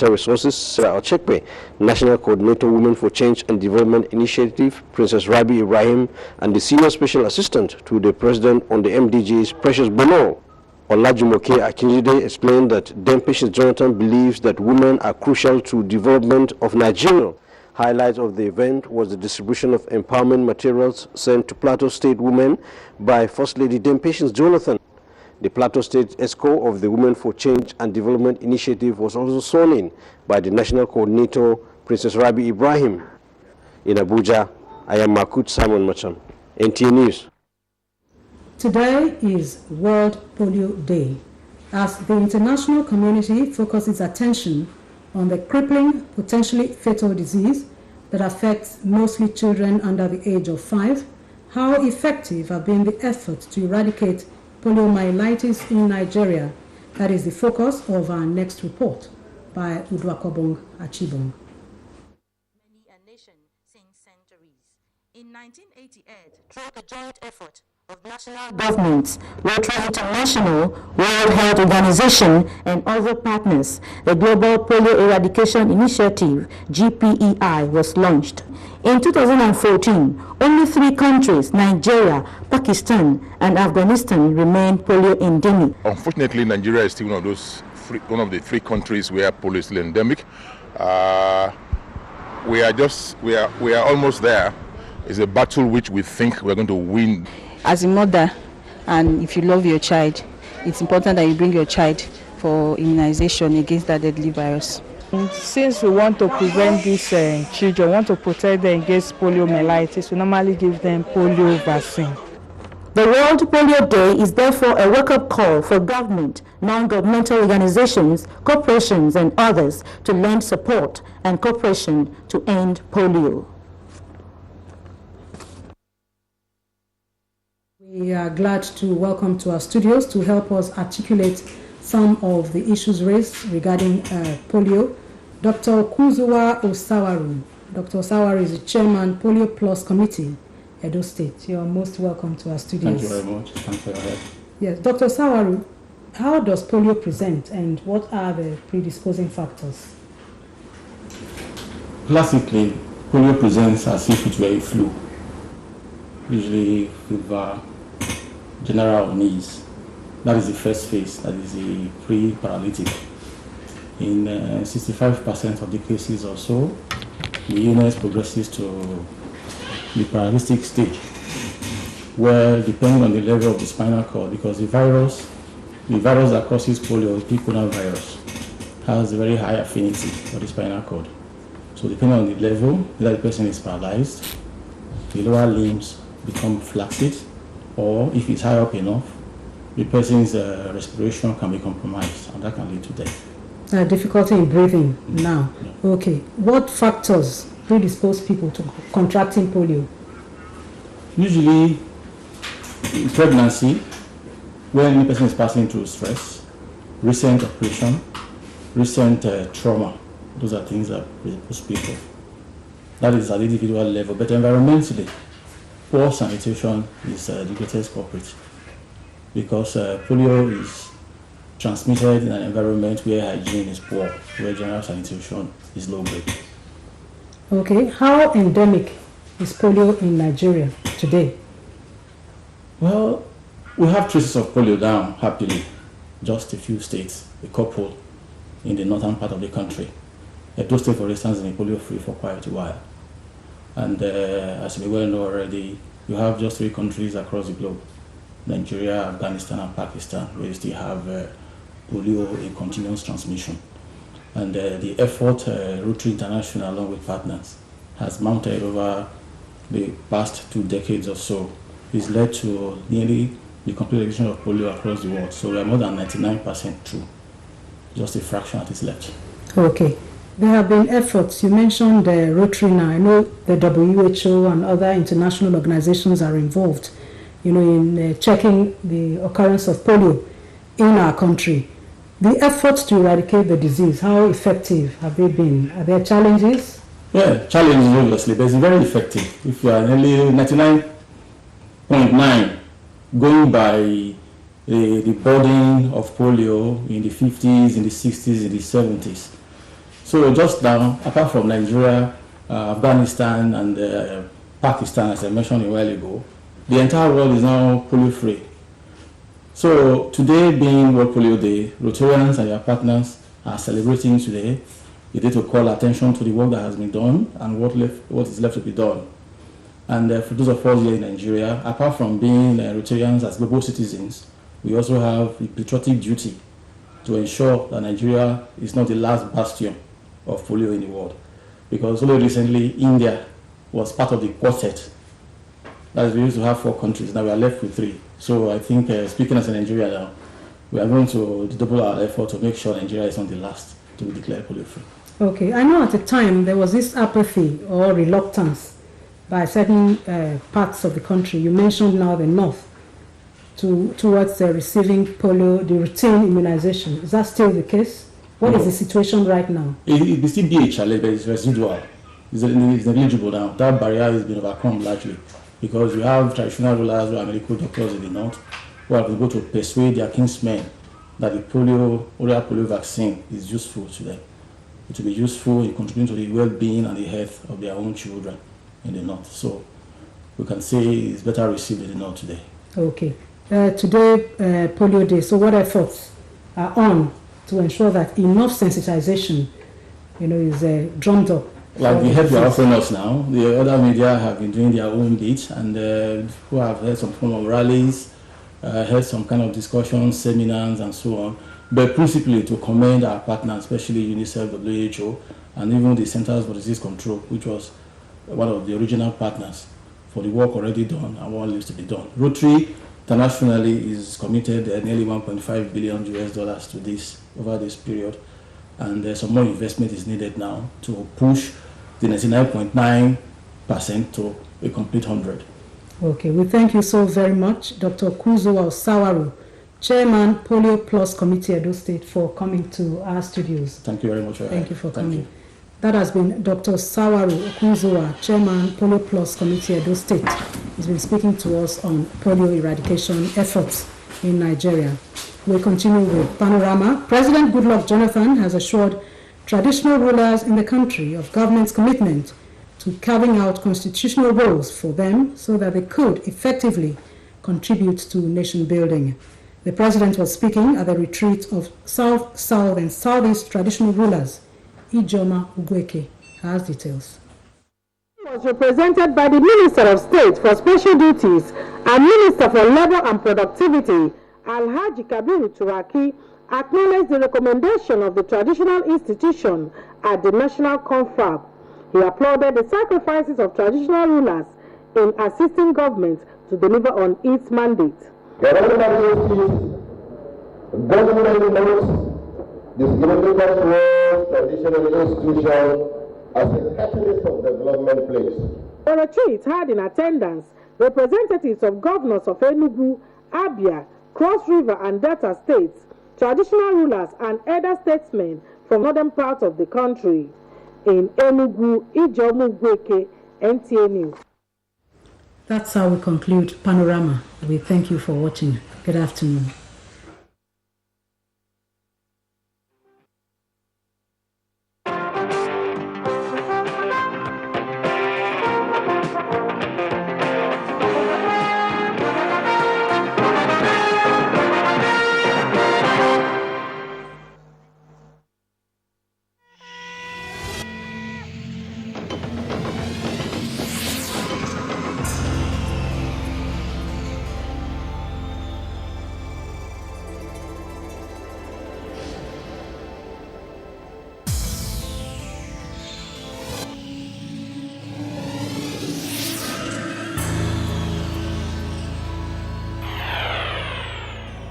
Water Resources, Sarah Ochekwe, National Coordinator Women for Change and Development Initiative, Princess Rabi Ibrahim, and the Senior Special Assistant to the President on the MDG's Precious Bono. Olajumoke Akinjide explained that then Patience Jonathan believes that women are crucial to development of Nigeria. Highlight of the event was the distribution of empowerment materials sent to Plateau State women by First Lady Dame Patience Jonathan. The Plateau State ESCO of the Women for Change and Development Initiative was also sworn in by the National Coordinator, Princess Rabi Ibrahim. In Abuja, I am Makut Simon Machan, NTA News. Today is World Polio Day, as the international community focuses attention on the crippling, potentially fatal disease that affects mostly children under the age of 5. How effective have been the efforts to eradicate poliomyelitis in Nigeria? That is the focus of our next report by Udwakobong Achibong. Many a nation since centuries. In 1988, through the joint effort of national governments, Rotary International, World Health Organization, and other partners, the Global Polio Eradication Initiative, GPEI, was launched. In 2014, only 3 countries, Nigeria, Pakistan, and Afghanistan, remain polio endemic. Unfortunately, Nigeria is still one of the 3 countries where polio is still endemic. We are almost there. It's a battle which we think we're going to win. As a mother, and if you love your child, it's important that you bring your child for immunization against that deadly virus. Since we want to prevent these children, want to protect them against poliomyelitis, we normally give them polio vaccine. The World Polio Day is therefore a wake-up call for government, non-governmental organizations, corporations, and others to lend support and cooperation to end polio. We are glad to welcome to our studios to help us articulate some of the issues raised regarding polio, Dr. Kuzuwa Osawaru. Dr. Osawaru is the chairman, Polio Plus Committee, Edo State. You're most welcome to our studios. Thank you very much. Thanks for your help. Yes, Dr. Osawaru, how does polio present and what are the predisposing factors? Classically, polio presents as if it were a flu, usually fever, general unease. That is the first phase, that is the pre-paralytic. In 65% of the cases or so, the illness progresses to the paralytic stage, where depending on the level of the spinal cord, because the virus that causes polio, the coronavirus, has a very high affinity for the spinal cord. So depending on the level, whether the person is paralyzed, the lower limbs become flaccid, or if it's high up enough, the person's respiration can be compromised, and that can lead to death. Difficulty in breathing now. Yeah. Okay. What factors predispose people to contracting polio? Usually, in pregnancy, when the person is passing through stress, recent operation, recent trauma, those are things that predispose people. That is at the individual level, but environmentally, poor sanitation is the greatest culprit, because polio is transmitted in an environment where hygiene is poor, where general sanitation is low grade. Okay, how endemic is polio in Nigeria today? Well, we have traces of polio down, happily. Just a few states, a couple in the northern part of the country. Edo State, for instance, is polio-free for quite a while. And as we well know already, you have just 3 countries across the globe, Nigeria, Afghanistan, and Pakistan, where you still have polio in continuous transmission. And the effort, Rotary International, along with partners, has mounted over the past 2 decades or so, has led to nearly the complete eradication of polio across the world. So we are more than 99% through. Just a fraction that is left. Okay. There have been efforts. You mentioned Rotary now. I know the WHO and other international organizations are involved, in checking the occurrence of polio in our country. The efforts to eradicate the disease, how effective have they been? Are there challenges? Yeah, challenges obviously, but it's very effective. If you are nearly 99.9 going by the burden of polio in the 50s, in the 60s, in the 70s, So just now, apart from Nigeria, Afghanistan, and Pakistan, as I mentioned a while ago, the entire world is now polio-free. So today being World Polio Day, Rotarians and their partners are celebrating today. A day to call attention to the work that has been done and what is left to be done. And for those of us here in Nigeria, apart from being Rotarians as global citizens, we also have the patriotic duty to ensure that Nigeria is not the last bastion of polio in the world. Because only recently, India was part of the quartet. That is, we used to have 4 countries, now we are left with 3. So I think, speaking as a Nigeria now, we are going to double our effort to make sure Nigeria is not the last to be declared polio-free. Okay, I know at the time there was this apathy or reluctance by certain parts of the country. You mentioned now the north towards receiving polio, the routine immunization. Is that still the case? What is the situation right now? It will still be a challenge, but it's residual. It's negligible now. That barrier has been overcome largely because you have traditional rulers who are medical doctors in the north who are able to persuade their kinsmen that the oral polio vaccine is useful to them. It will be useful, it contributes to the well-being and the health of their own children in the north. So we can say it's better received in the north today. Okay. Today, Polio Day, so what efforts are on to ensure that enough sensitization, is drummed up? Like the help you are offering us now, the other media have been doing their own bit, and who have held some form of rallies, held some kind of discussions, seminars, and so on. But principally to commend our partners, especially UNICEF, WHO, and even the Centers for Disease Control, which was one of the original partners for the work already done and what needs to be done. Rotary internationally is committed nearly $1.5 billion to this over this period, and some more investment is needed now to push the 99.9% to a complete 100. Okay, we thank you so very much, Dr. Okuzuwa Osawaru, Chairman Polio Plus Committee Edo State, for coming to our studios. Thank you very much. Thank you for coming. That has been Dr. Sawaru Okuzuwa, Chairman Polio Plus Committee Edo State. He's been speaking to us on polio eradication efforts in Nigeria. We'll continue with Panorama. President Goodluck Jonathan has assured traditional rulers in the country of government's commitment to carving out constitutional roles for them so that they could effectively contribute to nation building. The president was speaking at the retreat of South, South, and Southeast traditional rulers. Ijoma Ugweke has details. He was represented by the Minister of State for Special Duties and Minister for Labour and Productivity, Alhaji Kabiru Turaki, acknowledged the recommendation of the traditional institution at the National Confab. He applauded the sacrifices of traditional rulers in assisting government to deliver on its mandate. Government knows the significant role traditional institution as a catalyst of development plays. The retreat had in attendance representatives of governors of Enugu, Abia, Cross River and Delta states, traditional rulers and elder statesmen from northern parts of the country. In Enugu, Ijoma Ugweke, NTA News. That's how we conclude Panorama. We thank you for watching. Good afternoon.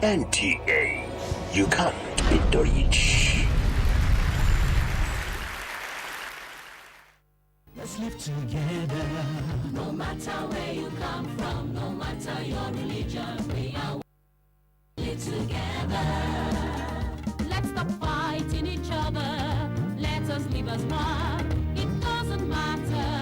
NTA, you can't beat the rich. Let's live together. No matter where you come from, no matter your religion, we are live together. Let's stop fighting each other. Let us live as one. It doesn't matter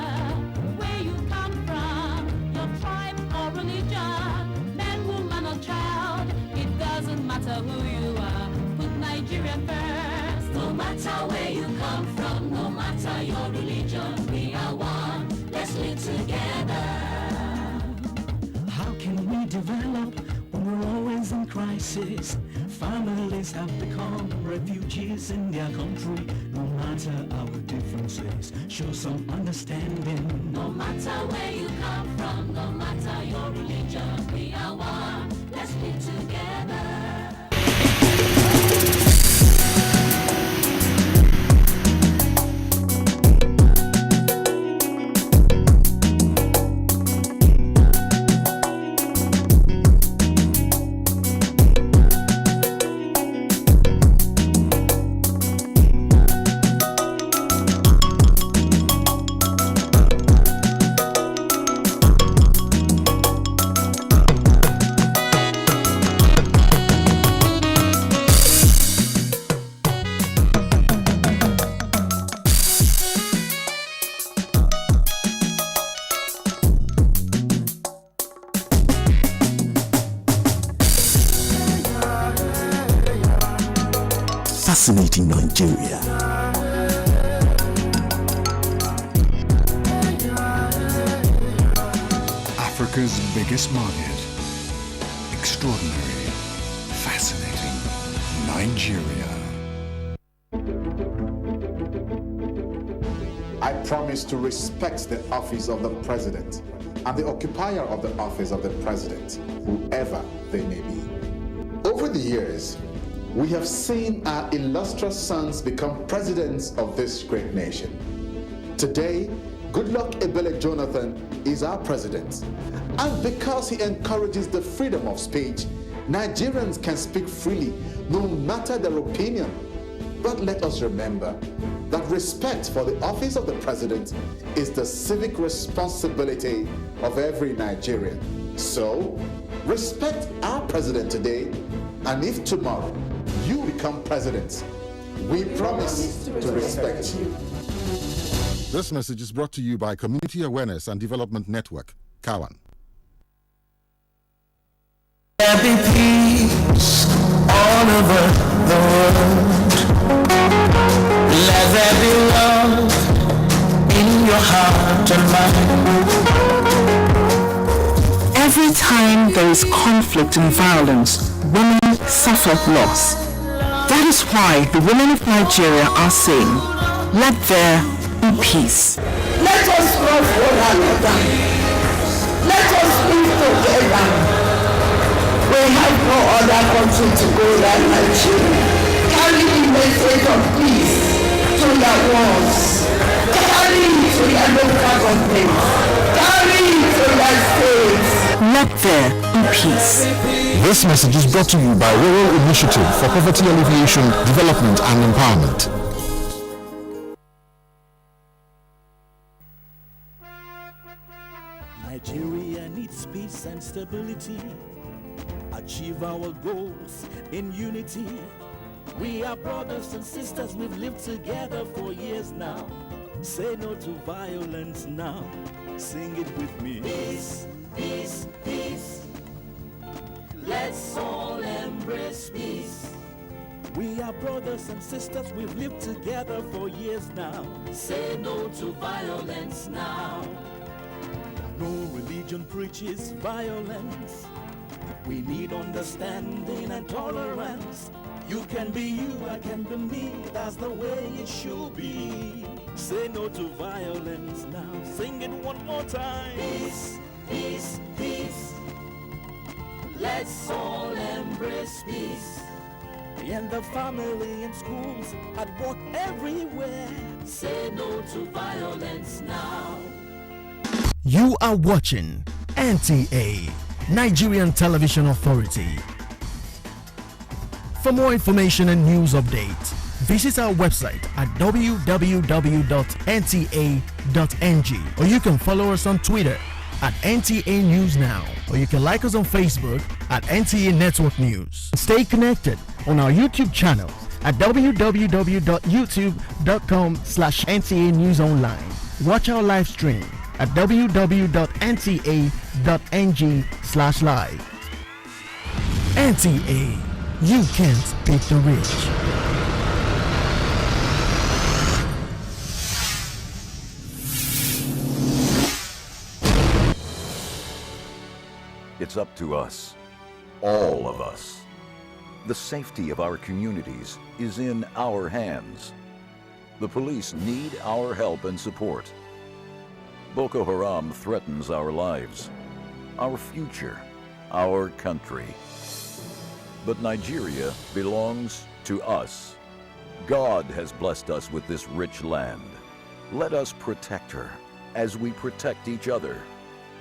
where you come from, your tribe or religion, man, woman or child. It doesn't matter who you are. Put Nigeria first. No matter where you come from. communities. Families have become refugees in their country. No matter our differences, show some understanding. No matter where you come from, no matter your religion, we are one. Let's live together. Fascinating Nigeria. Africa's biggest market. Extraordinary. Fascinating. Nigeria. I promise to respect the office of the president and the occupier of the office of the president, whoever they may be. Over the years, we have seen our illustrious sons become presidents of this great nation. Today, Goodluck Ebele Jonathan is our president. And because he encourages the freedom of speech, Nigerians can speak freely, no matter their opinion. But let us remember that respect for the office of the president is the civic responsibility of every Nigerian. So, respect our president today, and if tomorrow you become president, we promise to respect you. This message is brought to you by Community Awareness and Development Network, Kawan. There be peace all over the world. Let there be love in your heart and mind. Every time there is conflict and violence, women suffer loss. That is why the women of Nigeria are saying, let there be peace. Let us love one another. Let us live together. We have no other country to go than Nigeria. Carry the message of peace to your walls. Carry it to your local government. Carry it to your states. Let there be peace. This message is brought to you by Rural Initiative for Poverty Alleviation, Development and Empowerment. Nigeria needs peace and stability. Achieve our goals in unity. We are brothers and sisters, we've lived together for years now. Say no to violence now. Sing it with me. Peace, peace, peace. Let's all embrace peace. We are brothers and sisters, we've lived together for years now. Say no to violence now. No religion preaches violence. We need understanding and tolerance. You can be you, I can be me, that's the way it should be. Say no to violence now. Sing it one more time. Peace, peace, peace. Let's all embrace peace. In the family, in schools, at work, everywhere. Say no to violence now. You are watching NTA, Nigerian Television Authority. For more information and news updates, visit our website at www.nta.ng, or you can follow us on Twitter at NTA News Now, or you can like us on Facebook at NTA Network News. Stay connected on our YouTube channel at www.youtube.com/NTA News Online. Watch our live stream at www.nta.ng/live. NTA, you can't beat the rich. It's up to us, all of us, The safety of our communities is in our hands. The police need our help and support. Boko Haram threatens our lives, our future, our country. But Nigeria belongs to us. God has blessed us with this rich land. Let us protect her as we protect each other.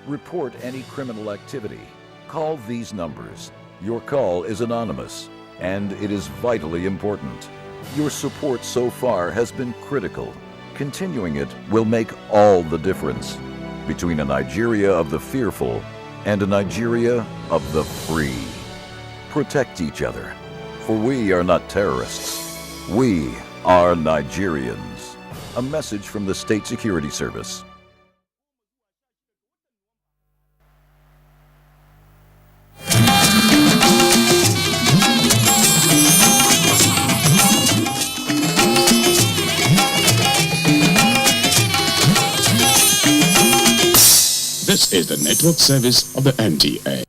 Report any criminal activity. Call these numbers. Your call is anonymous, and it is vitally important. Your support so far has been critical. Continuing it will make all the difference between a Nigeria of the fearful and a Nigeria of the free. Protect each other, for we are not terrorists. We are Nigerians. A message from the State Security Service. This is the network service of the NTA.